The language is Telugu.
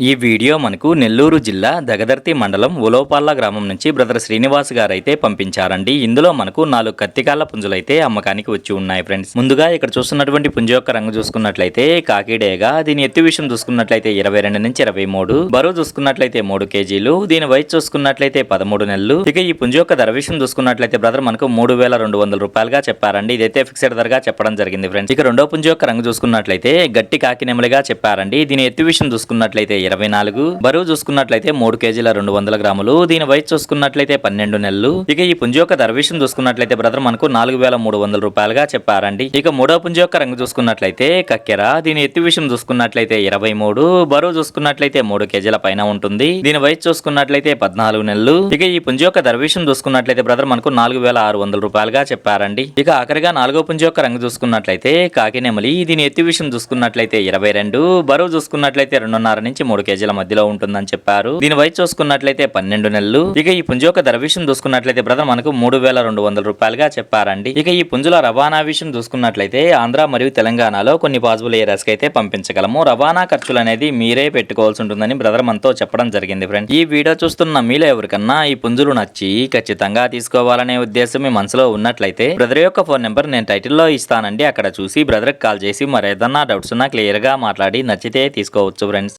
ఈ వీడియో మనకు నెల్లూరు జిల్లా దగదర్తి మండలం ఉలోపాల్ల గ్రామం నుంచి బ్రదర్ శ్రీనివాస్ గారు అయితే పంపించారండి. ఇందులో మనకు 4 కత్తికాళ్ళ పుంజులు అయితే అమ్మకానికి వచ్చి ఉన్నాయి ఫ్రెండ్స్. ముందుగా ఇక్కడ చూస్తున్నటువంటి పుంజు యొక్క రంగు చూసుకున్నట్లయితే కాకిడేగా, దీని ఎత్తు విషయం చూసుకున్నట్లయితే 22 నుంచి 23, బరువు చూసుకున్నట్లయితే 3 కేజీలు, దీని వయసు చూసుకున్నట్లయితే 13 నెలలు. ఇక ఈ పుంజు యొక్క ధర విషయం చూసుకున్నట్లయితే బ్రదర్ మనకు 3200 రూపాయలుగా చెప్పారండి. ఇదైతే ఫిక్స్డ్ ధరగా చెప్పడం జరిగింది ఫ్రెండ్స్. ఇక రెండో పుంజు యొక్క రంగు చూసుకున్నట్లయితే గట్టి కాకి నెమలిగా చెప్పారండి. దీని ఎత్తు విషయం చూసుకున్నట్లయితే 24, బరువు చూసుకున్నట్లయితే 3 కేజీల 200 గ్రాములు, దీని వయసు చూసుకున్నట్లయితే 12 నెలలు. ఇక ఈ పుంజు యొక్క ధర విషయం చూసుకున్నట్లయితే బ్రదర్ మనకు 4300 రూపాయలుగా చెప్పారండి. ఇక మూడో పుంజు యొక్క రంగు చూసుకున్నట్లయితే కక్కెర, దీని ఎత్తు విషయం చూసుకున్నట్లయితే 23, బరువు చూసుకున్నట్లయితే 3 కేజీల పైన ఉంటుంది, దీని వయసు చూసుకున్నట్లయితే 14 నెలలు. ఇక ఈ పుంజు యొక్క ధర విషయం చూసుకున్నట్లయితే బ్రదర్ మనకు 4600 రూపాయలుగా చెప్పారండి. ఇక ఆఖరిగా నాలుగో పుంజు యొక్క రంగు చూసుకున్నట్లయితే కాకి నెమలి, దీని ఎత్తు విషయం చూసుకున్నట్లయితే 22, బరువు చూసుకున్నట్లయితే 2.5 నుంచి 3 కేజీల మధ్యలో ఉంటుందని చెప్పారు, దీని వయసు చూసుకున్నట్లయితే 12 నెలలు. ఇక ఈ పుంజు యొక్క ధర విషయం చూసుకున్నట్లయితే బ్రదర్ మనకు 3200 రూపాయలుగా చెప్పారండి. ఇక ఈ పుంజుల రవాణా విషయం చూసుకున్నట్లయితే ఆంధ్ర మరియు తెలంగాణలో కొన్ని పాసిబుల్ ఏరియాస్ కి అయితే పంపించగలము. రవాణా ఖర్చులు అనేది మీరే పెట్టుకోవాల్సి ఉంటుందని బ్రదర్ మనతో చెప్పడం జరిగింది ఫ్రెండ్స్. ఈ వీడియో చూస్తున్న మీలో ఎవరికన్నా ఈ పుంజులు నచ్చి ఖచ్చితంగా తీసుకోవాలనే ఉద్దేశం మీ మనసులో ఉన్నట్లయితే బ్రదర్ యొక్క ఫోన్ నెంబర్ నేను టైటిల్లో ఇస్తానండి. అక్కడ చూసి బ్రదర్ కాల్ చేసి మరేదన్నా డౌట్స్ ఉన్నా క్లియర్ గా మాట్లాడి నచ్చితే తీసుకోవచ్చు ఫ్రెండ్స్.